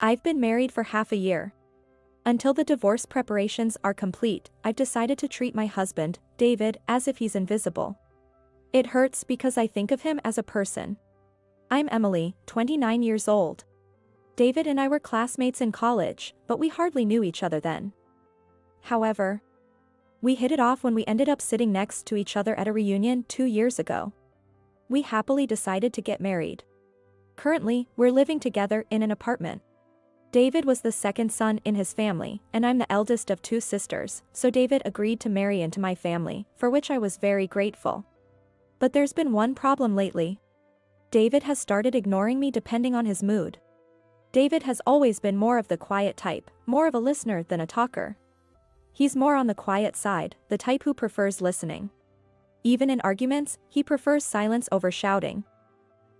I've been married for half a year. Until the divorce preparations are complete, I've decided to treat my husband, David, as if he's invisible. It hurts because I think of him as a person. I'm Emily, 29 years old. David and I were classmates in college, but we hardly knew each other then. However, we hit it off when we ended up sitting next to each other at a reunion 2 years ago. We happily decided to get married. Currently, we're living together in an apartment. David was the second son in his family, and I'm the eldest of 2 sisters, so David agreed to marry into my family, for which I was very grateful. But there's been one problem lately. David has started ignoring me depending on his mood. David has always been more of the quiet type, more of a listener than a talker. He's more on the quiet side, the type who prefers listening. Even in arguments, he prefers silence over shouting.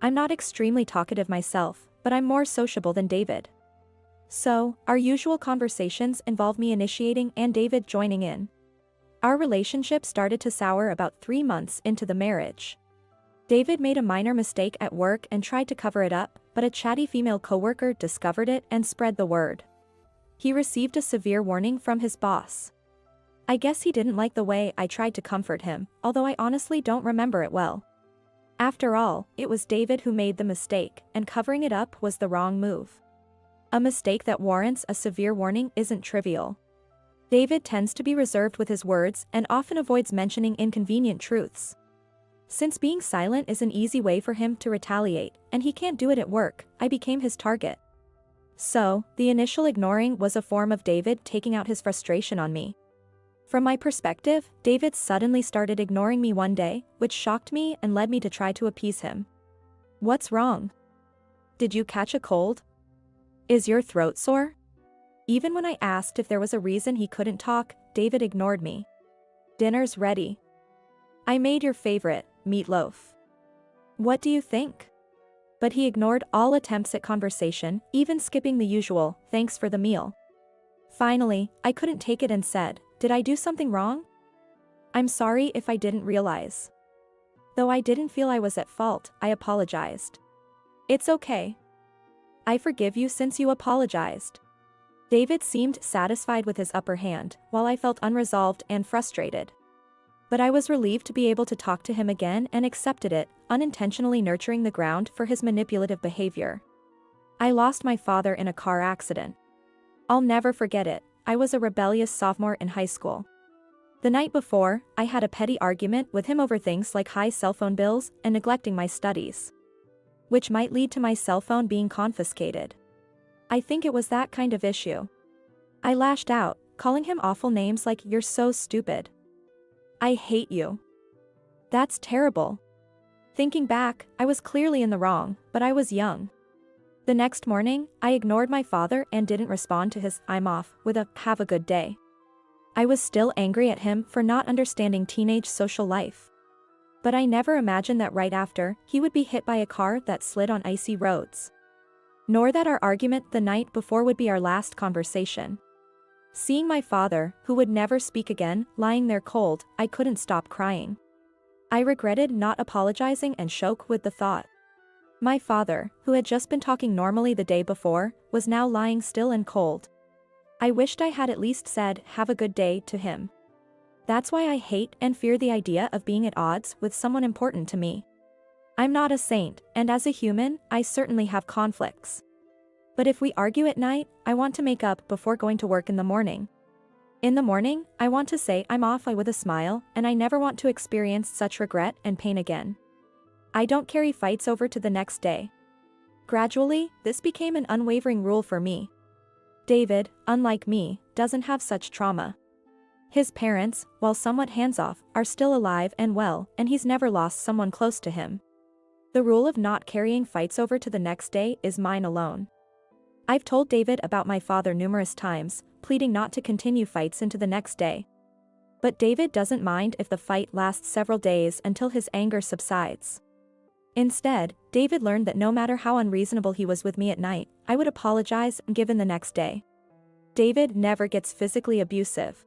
I'm not extremely talkative myself, but I'm more sociable than David. So, our usual conversations involve me initiating and David joining in. Our relationship started to sour about 3 months into the marriage. David made a minor mistake at work and tried to cover it up, but a chatty female coworker discovered it and spread the word. He received a severe warning from his boss. I guess he didn't like the way I tried to comfort him, although I honestly don't remember it well. After all, it was David who made the mistake, and covering it up was the wrong move. A mistake that warrants a severe warning isn't trivial. David tends to be reserved with his words and often avoids mentioning inconvenient truths. Since being silent is an easy way for him to retaliate, and he can't do it at work, I became his target. So, the initial ignoring was a form of David taking out his frustration on me. From my perspective, David suddenly started ignoring me one day, which shocked me and led me to try to appease him. What's wrong? Did you catch a cold? Is your throat sore? Even when I asked if there was a reason he couldn't talk, David ignored me. Dinner's ready. I made your favorite, meatloaf. What do you think? But he ignored all attempts at conversation, even skipping the usual, thanks for the meal. Finally, I couldn't take it and said, did I do something wrong? I'm sorry if I didn't realize. Though I didn't feel I was at fault, I apologized. It's okay. I forgive you since you apologized. David seemed satisfied with his upper hand, while I felt unresolved and frustrated. But I was relieved to be able to talk to him again and accepted it, unintentionally nurturing the ground for his manipulative behavior. I lost my father in a car accident. I'll never forget it. I was a rebellious sophomore in high school. The night before, I had a petty argument with him over things like high cell phone bills and neglecting my studies, which might lead to my cell phone being confiscated. I think it was that kind of issue. I lashed out, calling him awful names like, "You're so stupid. I hate you. That's terrible." Thinking back, I was clearly in the wrong, but I was young. The next morning, I ignored my father and didn't respond to his "I'm off" with a "have a good day." I was still angry at him for not understanding teenage social life. But I never imagined that right after, he would be hit by a car that slid on icy roads. Nor that our argument the night before would be our last conversation. Seeing my father, who would never speak again, lying there cold, I couldn't stop crying. I regretted not apologizing and shook with the thought. My father, who had just been talking normally the day before, was now lying still and cold. I wished I had at least said, "Have a good day" to him. That's why I hate and fear the idea of being at odds with someone important to me. I'm not a saint, and as a human, I certainly have conflicts. But if we argue at night, I want to make up before going to work in the morning. In the morning, I want to say I'm off with a smile, and I never want to experience such regret and pain again. I don't carry fights over to the next day. Gradually, this became an unwavering rule for me. David, unlike me, doesn't have such trauma. His parents, while somewhat hands-off, are still alive and well, and he's never lost someone close to him. The rule of not carrying fights over to the next day is mine alone. I've told David about my father numerous times, pleading not to continue fights into the next day. But David doesn't mind if the fight lasts several days until his anger subsides. Instead, David learned that no matter how unreasonable he was with me at night, I would apologize and give in the next day. David never gets physically abusive.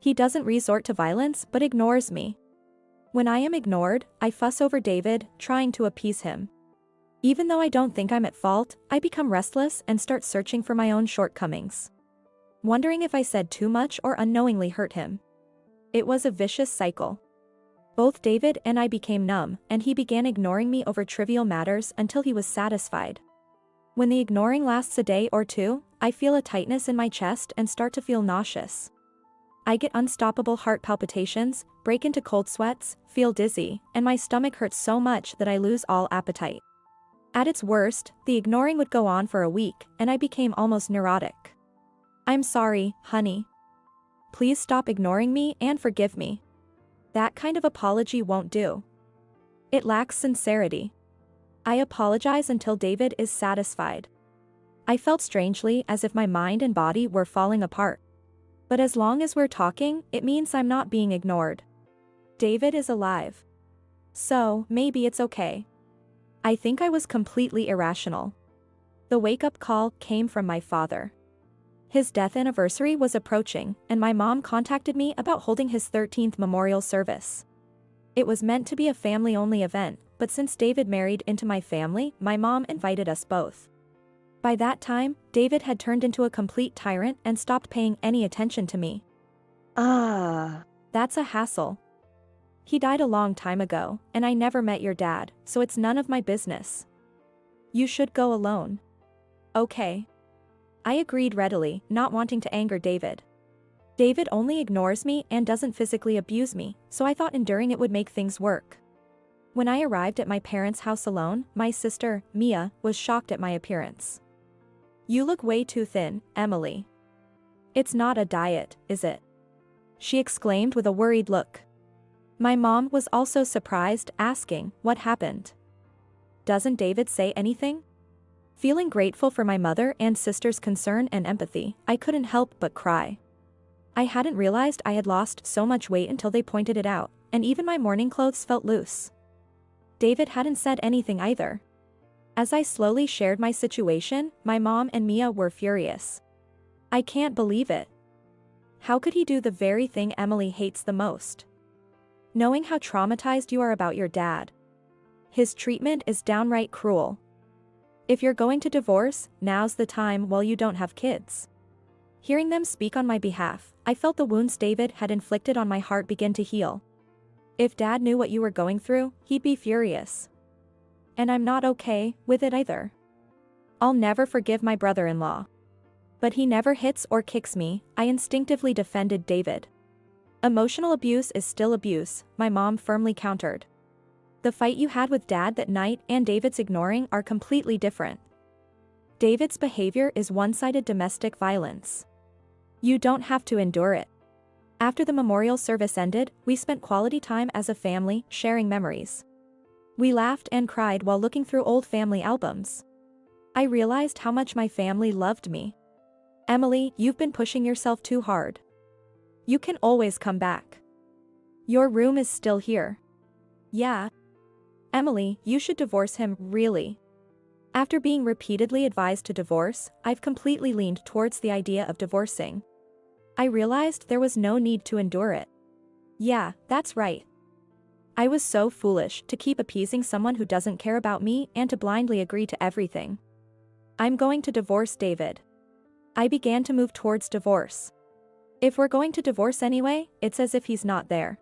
He doesn't resort to violence but ignores me. When I am ignored, I fuss over David, trying to appease him. Even though I don't think I'm at fault, I become restless and start searching for my own shortcomings. Wondering if I said too much or unknowingly hurt him. It was a vicious cycle. Both David and I became numb, and he began ignoring me over trivial matters until he was satisfied. When the ignoring lasts a day or two, I feel a tightness in my chest and start to feel nauseous. I get unstoppable heart palpitations, break into cold sweats, feel dizzy, and my stomach hurts so much that I lose all appetite. At its worst, the ignoring would go on for a week, and I became almost neurotic. I'm sorry, honey. Please stop ignoring me and forgive me. That kind of apology won't do. It lacks sincerity. I apologize until David is satisfied. I felt strangely as if my mind and body were falling apart. But as long as we're talking, it means I'm not being ignored. David is alive. So, maybe it's okay. I think I was completely irrational. The wake-up call came from my father. His death anniversary was approaching, and my mom contacted me about holding his 13th memorial service. It was meant to be a family-only event, but since David married into my family, my mom invited us both. By that time, David had turned into a complete tyrant and stopped paying any attention to me. That's a hassle. He died a long time ago, and I never met your dad, so it's none of my business. You should go alone. Okay. I agreed readily, not wanting to anger David. David only ignores me and doesn't physically abuse me, so I thought enduring it would make things work. When I arrived at my parents' house alone, my sister, Mia, was shocked at my appearance. You look way too thin, Emily. It's not a diet, is it? She exclaimed with a worried look. My mom was also surprised, asking, what happened? Doesn't David say anything? Feeling grateful for my mother and sister's concern and empathy, I couldn't help but cry. I hadn't realized I had lost so much weight until they pointed it out, and even my morning clothes felt loose. David hadn't said anything either. As I slowly shared my situation, my mom and Mia were furious. I can't believe it. How could he do the very thing Emily hates the most? Knowing how traumatized you are about your dad. His treatment is downright cruel. If you're going to divorce, now's the time while you don't have kids. Hearing them speak on my behalf, I felt the wounds David had inflicted on my heart begin to heal. If Dad knew what you were going through, he'd be furious. And I'm not okay with it either. I'll never forgive my brother-in-law. But he never hits or kicks me, I instinctively defended David. Emotional abuse is still abuse, my mom firmly countered. The fight you had with Dad that night and David's ignoring are completely different. David's behavior is one-sided domestic violence. You don't have to endure it. After the memorial service ended, we spent quality time as a family, sharing memories. We laughed and cried while looking through old family albums. I realized how much my family loved me. Emily, you've been pushing yourself too hard. You can always come back. Your room is still here. Yeah. Emily, you should divorce him, really. After being repeatedly advised to divorce, I've completely leaned towards the idea of divorcing. I realized there was no need to endure it. Yeah, that's right. I was so foolish to keep appeasing someone who doesn't care about me and to blindly agree to everything. I'm going to divorce David. I began to move towards divorce. If we're going to divorce anyway, it's as if he's not there.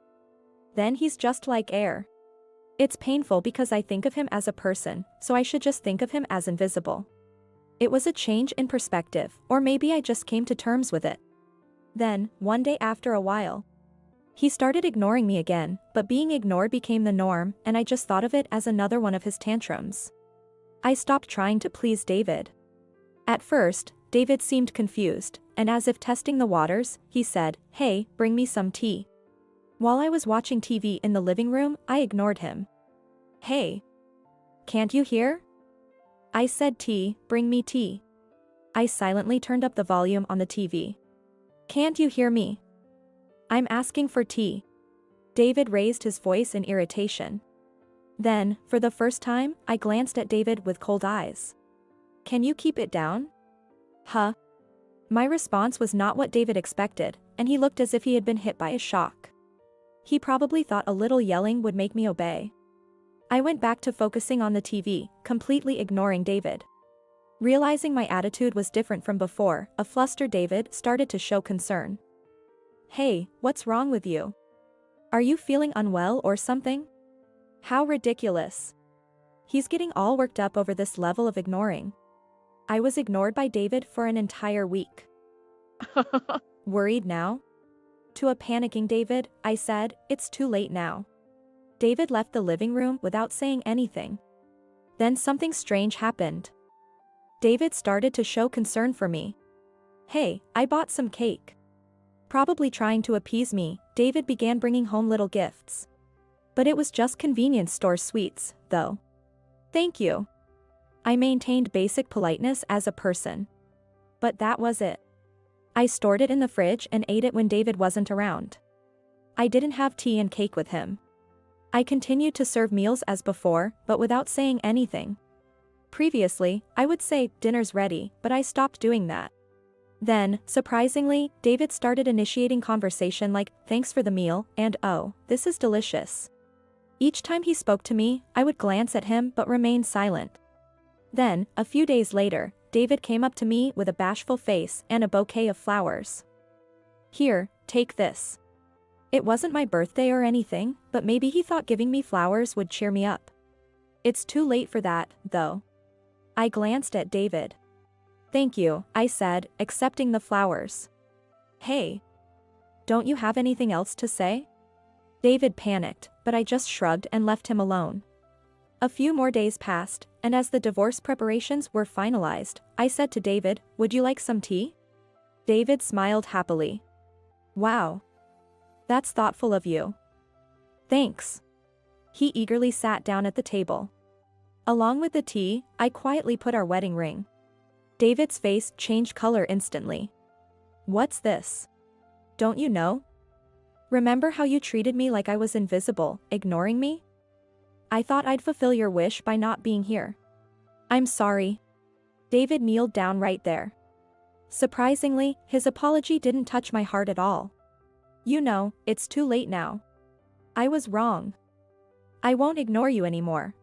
Then he's just like air. It's painful because I think of him as a person, so I should just think of him as invisible. It was a change in perspective, or maybe I just came to terms with it. Then, one day after a while, he started ignoring me again, but being ignored became the norm, and I just thought of it as another one of his tantrums. I stopped trying to please David. At first, David seemed confused, and as if testing the waters, he said, "Hey, bring me some tea." While I was watching TV in the living room, I ignored him. "Hey. Can't you hear?" I said, "Tea, bring me tea." I silently turned up the volume on the TV. "Can't you hear me? I'm asking for tea." David raised his voice in irritation. Then, for the first time, I glanced at David with cold eyes. "Can you keep it down?" Huh? My response was not what David expected, and he looked as if he had been hit by a shock. He probably thought a little yelling would make me obey. I went back to focusing on the TV, completely ignoring David. Realizing my attitude was different from before, a flustered David started to show concern. "Hey, what's wrong with you? Are you feeling unwell or something? How ridiculous." He's getting all worked up over this level of ignoring. I was ignored by David for an entire week. Worried now? To a panicking David, I said, "It's too late now." David left the living room without saying anything. Then something strange happened. David started to show concern for me. "Hey, I bought some cake." Probably trying to appease me, David began bringing home little gifts. But it was just convenience store sweets, though. "Thank you." I maintained basic politeness as a person. But that was it. I stored it in the fridge and ate it when David wasn't around. I didn't have tea and cake with him. I continued to serve meals as before, but without saying anything. Previously, I would say, "Dinner's ready," but I stopped doing that. Then, surprisingly, David started initiating conversation like, "Thanks for the meal," and "Oh, this is delicious." Each time he spoke to me, I would glance at him but remain silent. Then, a few days later, David came up to me with a bashful face and a bouquet of flowers. "Here, take this." It wasn't my birthday or anything, but maybe he thought giving me flowers would cheer me up. It's too late for that, though. I glanced at David. "Thank you," I said, accepting the flowers. "Hey. Don't you have anything else to say?" David panicked, but I just shrugged and left him alone. A few more days passed, and as the divorce preparations were finalized, I said to David, "Would you like some tea?" David smiled happily. "Wow. That's thoughtful of you." "Thanks." He eagerly sat down at the table. Along with the tea, I quietly put our wedding ring. David's face changed color instantly. "What's this? Don't you know? Remember how you treated me like I was invisible, ignoring me? I thought I'd fulfill your wish by not being here." "I'm sorry." David kneeled down right there. Surprisingly, his apology didn't touch my heart at all. "You know, it's too late now. I was wrong. I won't ignore you anymore.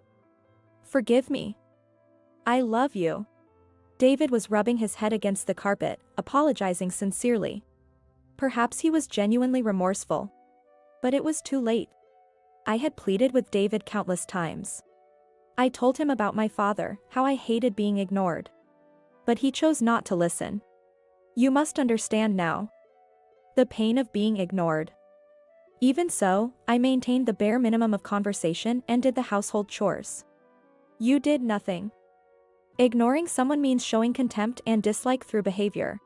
Forgive me. I love you." David was rubbing his head against the carpet, apologizing sincerely. Perhaps he was genuinely remorseful. But it was too late. I had pleaded with David countless times. I told him about my father, how I hated being ignored. But he chose not to listen. You must understand now. The pain of being ignored. Even so, I maintained the bare minimum of conversation and did the household chores. You did nothing. Ignoring someone means showing contempt and dislike through behavior.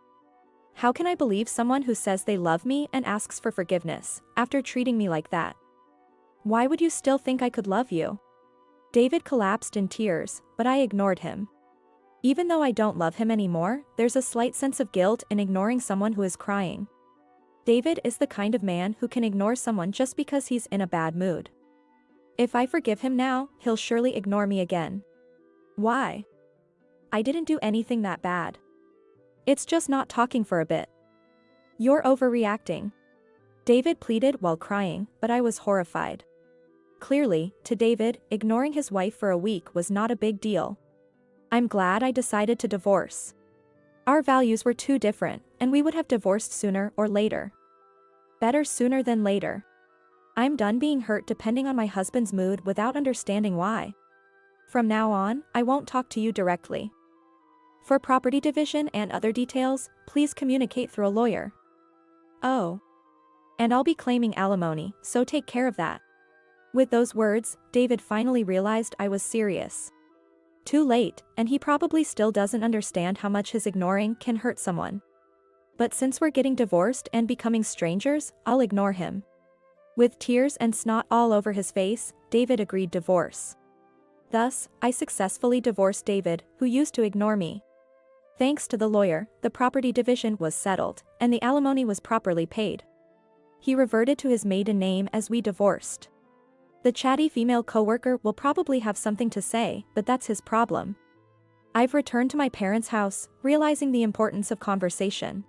How can I believe someone who says they love me and asks for forgiveness, after treating me like that? Why would you still think I could love you? David collapsed in tears, but I ignored him. Even though I don't love him anymore, there's a slight sense of guilt in ignoring someone who is crying. David is the kind of man who can ignore someone just because he's in a bad mood. If I forgive him now, he'll surely ignore me again. Why? I didn't do anything that bad. It's just not talking for a bit. You're overreacting. David pleaded while crying, but I was horrified. Clearly, to David, ignoring his wife for a week was not a big deal. I'm glad I decided to divorce. Our values were too different, and we would have divorced sooner or later. Better sooner than later. I'm done being hurt depending on my husband's mood without understanding why. From now on, I won't talk to you directly. For property division and other details, please communicate through a lawyer. Oh. And I'll be claiming alimony, so take care of that. With those words, David finally realized I was serious. Too late, and he probably still doesn't understand how much his ignoring can hurt someone. But since we're getting divorced and becoming strangers, I'll ignore him. With tears and snot all over his face, David agreed divorce. Thus, I successfully divorced David, who used to ignore me. Thanks to the lawyer, the property division was settled, and the alimony was properly paid. He reverted to his maiden name as we divorced. The chatty female coworker will probably have something to say, but that's his problem. I've returned to my parents' house, realizing the importance of conversation.